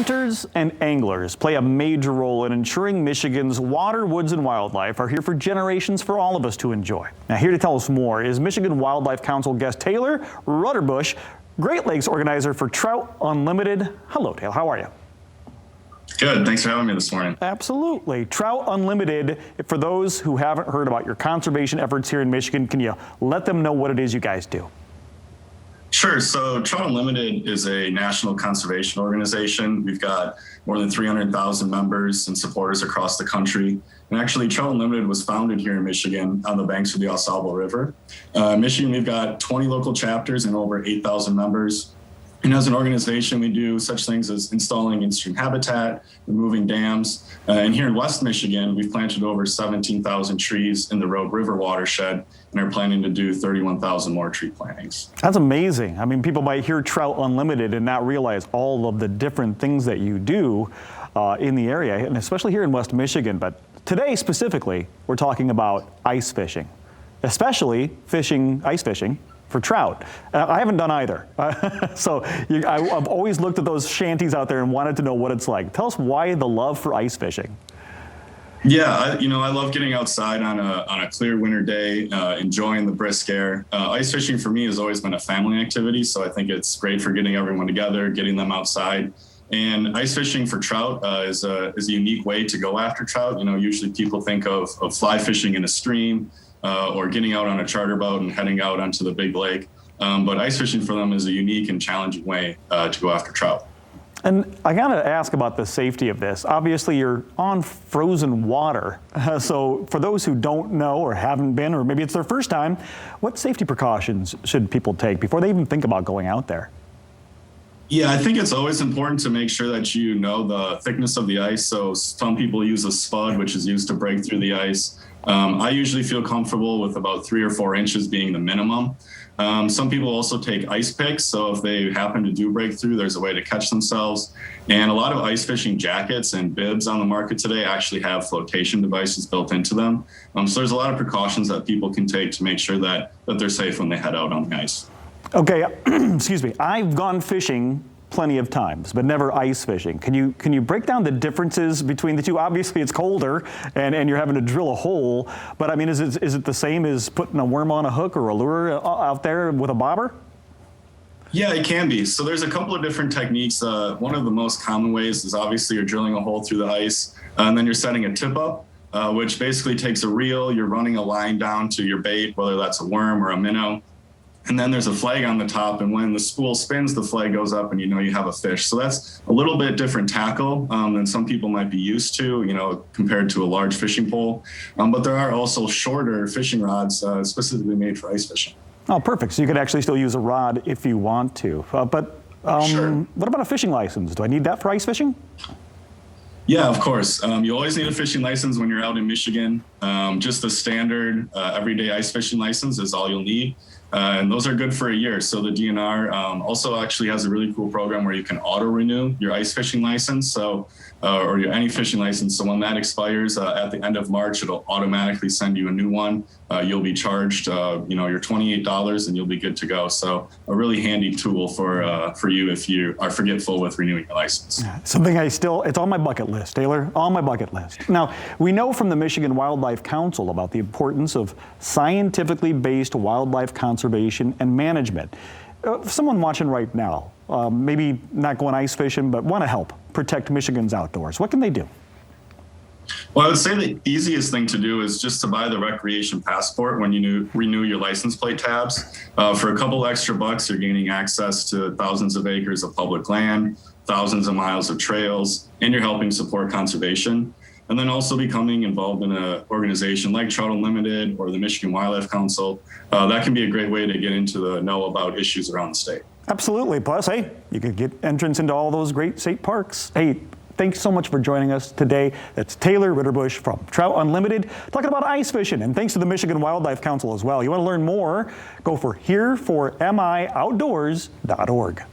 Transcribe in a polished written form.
Hunters and anglers play a major role in ensuring Michigan's water, woods, and wildlife are here for generations for all of us to enjoy. Now, here to tell us more is Michigan Wildlife Council guest Taylor Ridderbusch, Great Lakes organizer for Trout Unlimited. Hello, Taylor. How are you? Good. Thanks for having me this morning. Absolutely. Trout Unlimited, for those who haven't heard about your conservation efforts here in Michigan, can you let them know what it is you guys do? Sure. So Trout Unlimited is a national conservation organization. We've got more than 300,000 members and supporters across the country. And actually, Trout Unlimited was founded here in Michigan on the banks of the Osable River. Michigan, we've got 20 local chapters and over 8,000 members. And as an organization, we do such things as installing in-stream habitat, removing dams. And here in West Michigan, we've planted over 17,000 trees in the Rogue River watershed and are planning to do 31,000 more tree plantings. That's amazing. I mean, people might hear Trout Unlimited and not realize all of the different things that you do in the area, and especially here in West Michigan. But today specifically, we're talking about ice fishing, especially ice fishing for trout. I haven't done either. I've always looked at those shanties out there and wanted to know what it's like. Tell us why the love for ice fishing. Yeah, I love getting outside on a clear winter day, enjoying the brisk air. Ice fishing for me has always been a family activity, so I think it's great for getting everyone together, getting them outside. And ice fishing for trout is a unique way to go after trout. Usually people think of fly fishing in a stream, or getting out on a charter boat and heading out onto the big lake. But ice fishing for them is a unique and challenging way to go after trout. And I gotta ask about the safety of this. Obviously, you're on frozen water. So for those who don't know or haven't been, or maybe it's their first time, what safety precautions should people take before they even think about going out there? Yeah, I think it's always important to make sure that you know the thickness of the ice. So some people use a spud, which is used to break through the ice. I usually feel comfortable with about 3 or 4 inches being the minimum. Some people also take ice picks. So if they happen to do break through, there's a way to catch themselves. And a lot of ice fishing jackets and bibs on the market today actually have flotation devices built into them. So there's a lot of precautions that people can take to make sure that they're safe when they head out on the ice. Okay, excuse me. I've gone fishing plenty of times, but never ice fishing. Can you break down the differences between the two? Obviously, it's colder, and you're having to drill a hole. But I mean, is it the same as putting a worm on a hook or a lure out there with a bobber? Yeah, it can be. So there's a couple of different techniques. One of the most common ways is obviously you're drilling a hole through the ice, and then you're setting a tip up, which basically takes a reel. You're running a line down to your bait, whether that's a worm or a minnow. And then there's a flag on the top, and when the spool spins, the flag goes up and you have a fish. So that's a little bit different tackle than some people might be used to, compared to a large fishing pole. But there are also shorter fishing rods specifically made for ice fishing. Oh, perfect. So you could actually still use a rod if you want to. Sure. What about a fishing license? Do I need that for ice fishing? Yeah, of course. You always need a fishing license when you're out in Michigan. Just the standard everyday ice fishing license is all you'll need. And those are good for a year. So the DNR also actually has a really cool program where you can auto-renew your ice fishing license, or any fishing license. So when that expires at the end of March, it'll automatically send you a new one. You'll be charged, your $28, and you'll be good to go. So a really handy tool for you if you are forgetful with renewing your license. Something it's on my bucket list, Taylor, on my bucket list. Now, we know from the Michigan Wildlife Council about the importance of scientifically based wildlife conservation and management. Someone watching right now, maybe not going ice fishing, but want to help protect Michigan's outdoors, what can they do? Well, I would say the easiest thing to do is just to buy the recreation passport when you renew your license plate tabs. For a couple extra bucks, you're gaining access to thousands of acres of public land, thousands of miles of trails, and you're helping support conservation. And then also becoming involved in an organization like Trout Unlimited or the Michigan Wildlife Council. That can be a great way to get into the know about issues around the state. Absolutely. Plus, hey, you could get entrance into all those great state parks. Hey, thanks so much for joining us today. That's Taylor Ridderbusch from Trout Unlimited talking about ice fishing. And thanks to the Michigan Wildlife Council as well. You want to learn more? Go for hereformioutdoors.org.